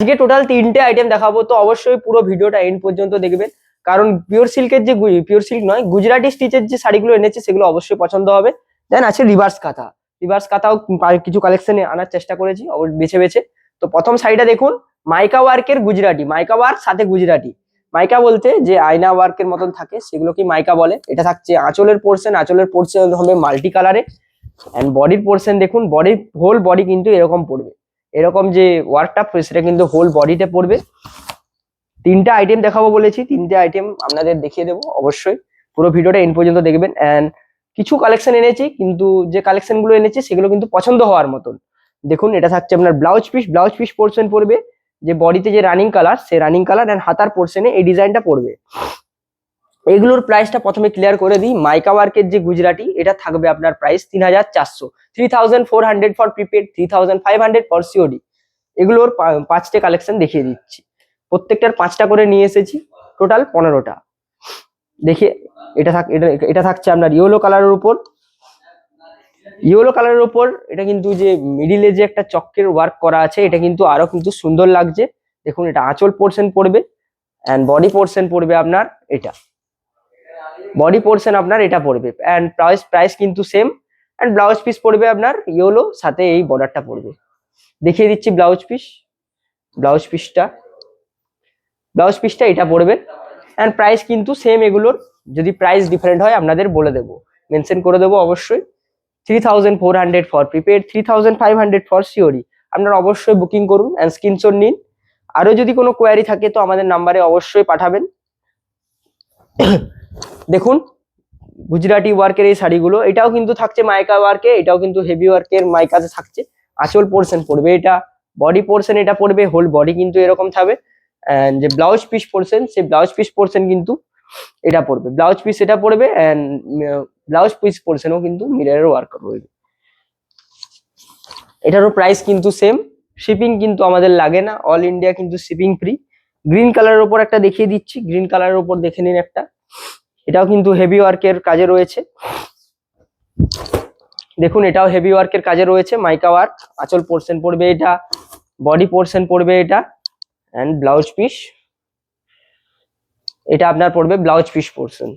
আজকে টোটাল 3টে আইটেম দেখাবো, তো অবশ্যই পুরো ভিডিওটা এন্ড পর্যন্ত দেখবেন, কারণ পিওর সিল্কের যে পিওর সিল্ক নয় গুজরাটি স্টিচের যে শাড়িগুলো এনেছে সেগুলো অবশ্যই পছন্দ হবে। দেন আছে রিভার্স কাঁথা, রিভার্স কাঁথাও কিছু কালেকশনে আনার চেষ্টা করেছি বেছে বেছে। তো প্রথম শাড়িটা দেখুন, মাইকা ওয়ার্কের গুজরাটি, মাইকা ওয়ার্ক সাথে গুজরাটি। মাইকা বলতে যে আয়না ওয়ার্কের মতন থাকে সেগুলো কি মাইকা বলে। এটা থাকছে আঁচলের পোর্শন, আঁচলের পোর্শন হবে মাল্টি কালারে। এন্ড বডির পোর্শন দেখুন, বডির হোল বডি কিন্তু এরকম পড়বে, এরকম যে ওয়ার্কটা সেটা কিন্তু হোল বডিতে পড়বে। 3টে আইটেম দেখাবো বলেছি, 3টে আইটেম আপনাদের দেখিয়ে দেবো, অবশ্যই পুরো ভিডিওটা এন্ড পর্যন্ত দেখবেন। এন্ড কিছু কালেকশন এনেছি, কিন্তু যে কালেকশন গুলো এনেছি সেগুলো কিন্তু পছন্দ হওয়ার মতন। দেখুন এটা থাকছে আপনার blouse piece, blouse piece portion পড়বে যে বডিতে যে রানিং কালার, সেই রানিং কালার এন্ড হাতার পোর্শনে এই ডিজাইনটা পড়বে। এগুলোর প্রাইসটা প্রথমে ক্লিয়ার করে দিই। মাইকা ওয়ার্কের যে গুজরাটি এটা থাকবে আপনার price 3400, 3400 for prepaid, 3500 for COD. এগুলোর 5টে কালেকশন দেখিয়ে দিচ্ছি, প্রত্যেকটার 5টা করে নিয়ে এসেছি, টোটাল 15টা। দেখে এটা থাকছে আপনার ইয়েলো কালারের উপর, ইয়েলো কালারের উপর এটা কিন্তু যে মিডিলে যে একটা চক্রের ওয়ার্ক করা আছে এটা কিন্তু আরো কিন্তু সুন্দর লাগছে। দেখুন এটা আঁচল পোর্শন পড়বে এন্ড বডি পোর্শন পড়বে আপনার এটা, বডি পোর্শন আপনার এটা পড়বে এন্ড প্রাইস কিন্তু সেম। এন্ড ব্লাউজ পিস পড়বে আপনার ইয়েলো, সাথে এই বর্ডারটা পড়বে। দেখিয়ে দিচ্ছি ব্লাউজ পিস, ব্লাউজ পিসটা এটা পড়বে এন্ড প্রাইস কিন্তু সেম এগুলোর। যদি প্রাইস ডিফারেন্ট হয় আপনাদের বলে দেবো, মেনশন করে দেবো অবশ্যই। 3400 ফর প্রিপেড, 3500 ফর সিওরি। আপনারা অবশ্যই বুকিং করুন এন্ড স্ক্রিনশট নিন। আরো যদি কোনো কোয়ারি থাকে তো আমাদের নাম্বারে অবশ্যই পাঠাবেন। দেখুন গুজরাটি ওয়ার্কের এই শাড়িগুলো, এটাও কিন্তু থাকছে মাইকা ওয়ার্কে, এটাও কিন্তু হেভি ওয়ার্কের মাইকাতে থাকছে। আঁচল পোর্শন পড়বে এটা, বডি পোর্শন এটা পড়বে, হোল বডি কিন্তু এরকম থাকবে। এন্ড যে ব্লাউজ পিস পোর্শন, সেই ব্লাউজ পিস পোর্শন কিন্তু এটা পড়বে, ব্লাউজ পিস এটা পড়বে এন্ড ব্লাউজ পিস পোর্শনও কিন্তু মিররের ওয়ার্ক রয়েছে। এটারও প্রাইস কিন্তু সেম, শিপিং কিন্তু আমাদের লাগে না, অল ইন্ডিয়া কিন্তু শিপিং ফ্রি। গ্রিন কালারের উপর একটা দেখিয়ে দিচ্ছি, গ্রিন কালারের উপর দেখে নিন একটা, এটাও কিন্তু হেভি ওয়ার্কের কাজে রয়েছে। দেখুন এটাও হেভি ওয়ার্কের কাজে রয়েছে, মাইকা ওয়ার্ক। আঁচল পোর্শন পড়বে এটা, বডি পোর্শন পড়বে এটা এন্ড ব্লাউজ পিস এটা আপনার পড়বে ব্লাউজ পিস পোর্শন।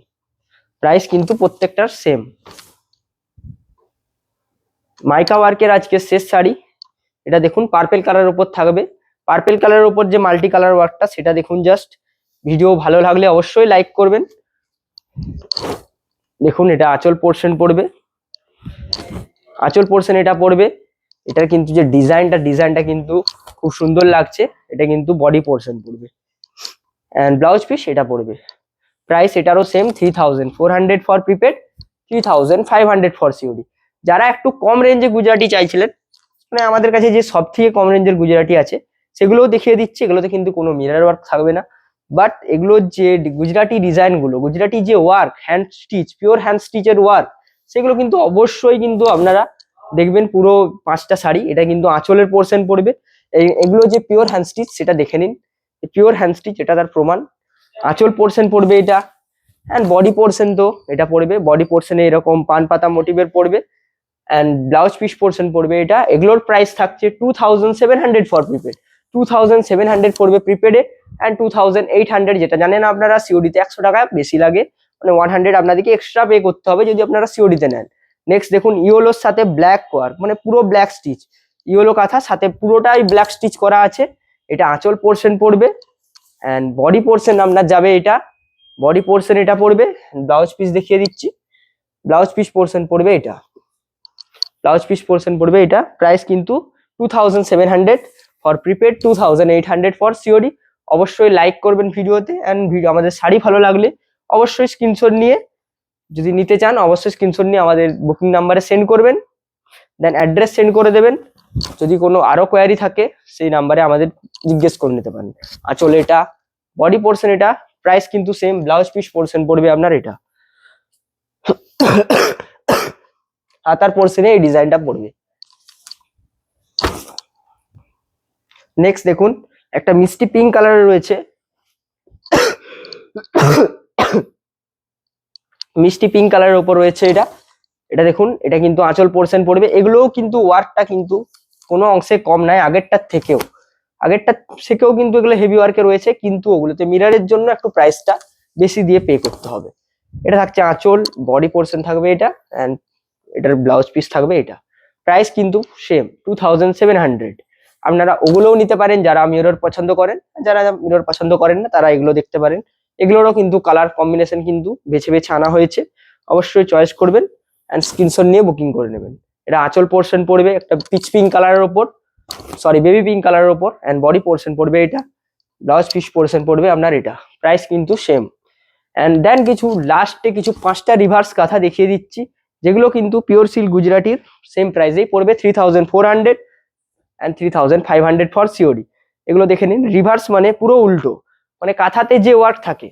প্রাইস কিন্তু প্রত্যেকটার সেম। মাইকা ওয়ার্কের আজকে শেষ শাড়ি, এটা দেখুন পার্পেল কালারের উপর থাকবে। পার্পেল কালারের উপর যে মাল্টি কালার ওয়ার্কটা সেটা দেখুন জাস্ট। ভিডিও ভালো লাগলে অবশ্যই লাইক করবেন। দেখুন এটা আঁচল পোর্শন পড়বে, আঁচল পোর্শন এটা পড়বে। এটার কিন্তু যে ডিজাইনটা কিন্তু খুব সুন্দর লাগছে। এটা কিন্তু বডি পোর্শন পড়বে এন্ড ব্লাউজ পিস এটা পড়বে। প্রাইস এটারও same, 3400 for prepaid, 3500 for COD. যারা একটু কম রেঞ্জে গুজরাটি চাইছিলেন, মানে আমাদের কাছে যে সব থেকে কম রেঞ্জের গুজরাটি আছে সেগুলোও দেখিয়ে দিচ্ছি। এগুলোতে কিন্তু কোনো মিরর ওয়ার্ক থাকবে না, বাট এগুলোর যে গুজরাটি ডিজাইনগুলো, গুজরাটি যে work, hand stitch, pure hand স্টিচের ওয়ার্ক, সেগুলো কিন্তু অবশ্যই কিন্তু আপনারা দেখবেন। পুরো 5টা শাড়ি, এটা কিন্তু আঁচলের পোর্শন পড়বে। এগুলো যে পিওর হ্যান্ড স্টিচ সেটা দেখে নিন, পিওর হ্যান্ড স্টিচ এটা তার প্রমাণ। আঁচল পোর্শন পড়বে এটা এন্ড বডি পোর্শন তো এটা পড়বে, বডি পোর্শনে এরকম পান পাতা মোটিভের পড়বে এন্ড ব্লাউজ পিস পোর্শন পড়বে এটা। এগুলোর প্রাইস থাকছে 2700 ফর প্রিপেড, 2700 পড়বে প্রিপেডে এন্ড 2800, যেটা জানেন আপনারা সিওডিতে 100 টাকা বেশি লাগে, মানে 100 আপনাদেরকে এক্সট্রা পে করতে হবে যদি আপনারা সিওডিতে নেন। নেক্সট দেখুন ইয়েলোর সাথে ব্ল্যাক ওয়ার্ক, মানে পুরো ব্ল্যাক স্টিচ, ইয়েলো কাঁথা সাথে পুরোটাই ব্ল্যাক স্টিচ করা আছে। এটা আঁচল পোর্শন পড়বে এন্ড বডি পোর্শন আপনার যাবে এটা, বডি পোর্শন এটা পড়বে। ব্লাউজ পিস দেখিয়ে দিচ্ছি, ব্লাউজ পিস পোর্শন পড়বে এটা, ব্লাউজ পিস পোর্শন পড়বে এটা। প্রাইস কিন্তু 2700 ফর প্রিপেড, 2800 ফর সিওডি। অবশ্যই লাইক করবেন ভিডিওতে এন্ড আমাদের শাড়ি ভালো লাগলে অবশ্যই স্ক্রিনশট নিয়ে, যদি নিতে চান অবশ্যই স্ক্রিনশট নিয়ে আমাদের বুকিং নাম্বারে সেন্ড করবেন, দেন অ্যাড্রেস সেন্ড করে দেবেন। যদি কোনো আরো কোয়ারি থাকে সেই নাম্বারে আমাদের জিজ্ঞেস করে নিতে পারেন। আঁচল এটা, বডি পোর্শন এটা, প্রাইস কিন্তু সেম। ব্লাউজ পিস পোর্শন পড়বে আপনার এটা, হাতার পোর্শনে এই ডিজাইনটা পড়বে। নেক্সট দেখুন একটা মিষ্টি পিঙ্ক কালারের রয়েছে, মিষ্টি পিঙ্ক কালারের উপর রয়েছে এটা। এটা দেখুন এটা কিন্তু আঁচল পোর্শন পড়বে। এগুলোও কিন্তু ওয়ার্কটা কিন্তু কোনো অংশে কম নাই আগেরটার থেকেও, আগেরটা থেকেও কিন্তু এগুলো হেভি ওয়ার্কে রয়েছে, কিন্তু ওগুলোতে মিররের জন্য একটু প্রাইসটা বেশি দিয়ে পে করতে হবে। এটা থাকছে আঁচল, বডি পোর্শন থাকবে এটা, অ্যান্ড এটার ব্লাউজ পিস থাকবে এটা। প্রাইস কিন্তু সেম 2700। আপনারা ওগুলোও নিতে পারেন যারা মিরর পছন্দ করেন, যারা মিরর পছন্দ করেন না তারা এগুলো দেখতে পারেন। এগুলোরও কিন্তু কালার কম্বিনেশন কিন্তু বেছে বেছে আনা হয়েছে, অবশ্যই চয়েস করবেন অ্যান্ড স্ক্রিনশট নিয়ে বুকিং করে নেবেন। এটা আঁচল পোর্শন পড়বে একটা পিচ পিঙ্ক কালারের ওপর, সরি বেবি পিঙ্ক কালারের ওপর, অ্যান্ড বডি পোর্শন পড়বে এটা, ব্লাউজ পিস পোর্শন পড়বে আপনার এটা। প্রাইস কিন্তু সেম। অ্যান্ড দেন কিছু লাস্টে কিছু 5টা রিভার্স কাঁথা দেখিয়ে দিচ্ছি, যেগুলো কিন্তু পিওর সিল্ক গুজরাটির সেম প্রাইসেই পড়বে 3400 অ্যান্ড 3500 ফর সিওডি। এগুলো দেখে নিন। রিভার্স মানে পুরো উল্টো, মানে কাঁথাতে যে ওয়ার্ক থাকে,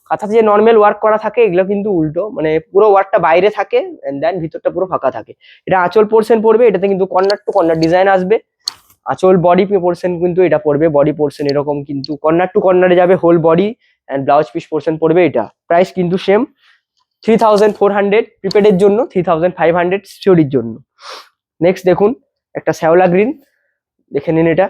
কাঁথাতে যে নর্মাল ওয়ার্ক করা থাকে, এগুলো কিন্তু উল্টো, মানে পুরো ওয়ার্কটা বাইরে থাকে এন্ড দেন ভিতরটা পুরো ফাঁকা থাকে। এটা আঁচল পোর্শন পড়বে, এটাতে কিন্তু কর্নার টু কর্নার ডিজাইন আসবে। আঁচল বডি পোর্শন কিন্তু এটা পড়বে, বডি পোর্শন এরকম কিন্তু কর্নার টু কর্নারে যাবে whole body, and blouse piece portion পড়বে এটা। প্রাইস কিন্তু সেম 3400 প্রিপেডের জন্য, 3500 সিওডির জন্য। নেক্সট দেখুন একটা শ্যাওলা গ্রিন, দেখে নিন এটা।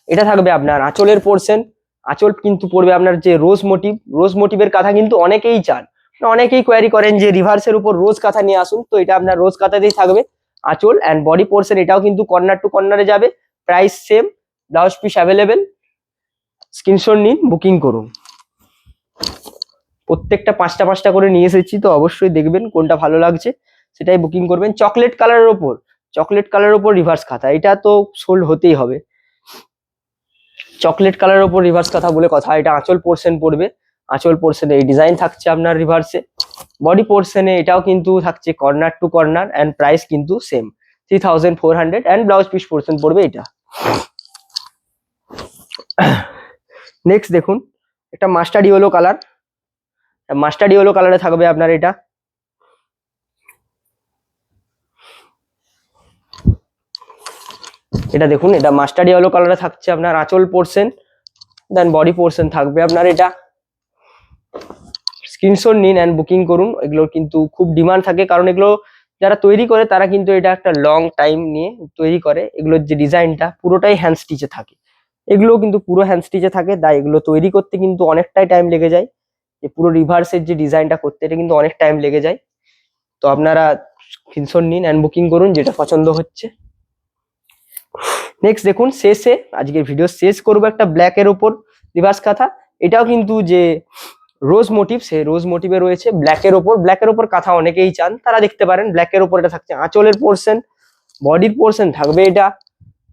এটা থাকবে আপনার আঁচলের পোর্শন। আঁচল কিন্তু পড়বে আপনার যে রোজ মোটিভ, রোজ মোটিভের কাঁথা কিন্তু অনেকেই চান, অনেকেই কোয়ারি করেন যে রিভার্সের উপর রোজ কাঁথা নিয়ে আসুন, তো এটা আপনার রোজ কাঁথাতেই থাকবে আঁচল অ্যান্ড বডি পোর্শন। এটাও কিন্তু কর্নার টু কর্নারে যাবে, price same, blouse piece available. Screenshot নিন, বুকিং করুন। প্রত্যেকটা 5টা 5টা করে নিয়ে এসেছি, তো অবশ্যই দেখবেন কোনটা ভালো লাগছে সেটাই বুকিং করবেন। চকলেট কালারের ওপর, চকলেট কালারের ওপর রিভার্স কাঁথা, এটা তো সোল্ড হতেই হবে। চকলেট কালারের ওপর রিভার্স কাঁথা বলে কথা। এটা আঁচল পোর্শন পড়বে, আঁচল পোর্শনে এই ডিজাইন থাকছে আপনার রিভার্সে। বডি পোর্শনে এটাও কিন্তু থাকছে corner to corner, and price কিন্তু same 3400, and blouse piece portion পড়বে এটা। নেক্সট দেখুন একটা mustard yellow colour, mustard yellow কালারে থাকবে আপনার এটা। এটা দেখুন, এটা মাস্টার্ড ইয়েলো কালারে থাকছে আপনার আঁচল পোর্শন, দেন বডি পোর্শন থাকবে আপনার এটা। স্ক্রিনশট নিন অ্যান্ড বুকিং করুন। এগুলো কিন্তু খুব ডিমান্ড থাকে, কারণ এগুলো যারা তৈরি করে তারা কিন্তু এটা একটা লং টাইম নিয়ে তৈরি করে। এগুলোর যে ডিজাইনটা পুরোটাই হ্যান্ড স্টিচে থাকে, এগুলো কিন্তু পুরো হ্যান্ড স্টিচে থাকে, তাই এগুলো তৈরি করতে কিন্তু অনেকটাই টাইম লেগে যায়। যে পুরো রিভার্সের যে ডিজাইনটা করতে এটা কিন্তু অনেক টাইম লেগে যায়। তো আপনারা স্ক্রিনশট নিন অ্যান্ড বুকিং করুন যেটা পছন্দ হচ্ছে। নেক্সট দেখুন শেষে, আজকের ভিডিও শেষ করবো একটা ব্ল্যাকের ওপর রিভার্স কাঁথা। এটাও কিন্তু যে রোজ মোটিভ, সেই রোজ মোটিভে রয়েছে ব্ল্যাকের ওপর। ব্ল্যাকের ওপর কাঁথা অনেকেই চান, তারা দেখতে পারেন। ব্ল্যাকের ওপর এটা থাকছে আঁচলের পোর্শন, বডির পোর্শন থাকবে এটা,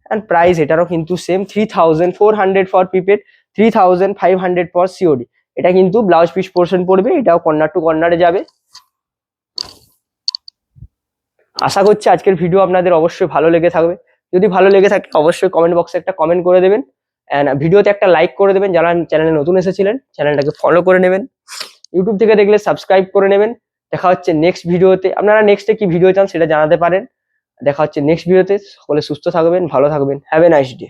অ্যান্ড প্রাইস এটারও কিন্তু same 3400 for prepaid, 3500 for COD. এটা কিন্তু ব্লাউজ পিস পোর্শন পড়বে, এটাও কর্নার টু কর্নারে যাবে। আশা করছি আজকের ভিডিও আপনাদের অবশ্যই ভালো লেগে থাকবে। যদি ভালো লেগে থাকে অবশ্যই কমেন্ট বক্সে একটা কমেন্ট করে দেবেন, এন্ড ভিডিওতে একটা লাইক করে দেবেন। যারা চ্যানেলে নতুন এসেছিলেন চ্যানেলটাকে ফলো করে নেবেন, ইউটিউব থেকে দেখলে সাবস্ক্রাইব করে নেবেন। দেখা হচ্ছে নেক্সট ভিডিওতে। আপনারা নেক্সটে কি ভিডিও চান সেটা জানাতে পারেন। দেখা হচ্ছে নেক্সট ভিডিওতে। সকলে সুস্থ থাকবেন, ভালো থাকবেন। Have a nice day.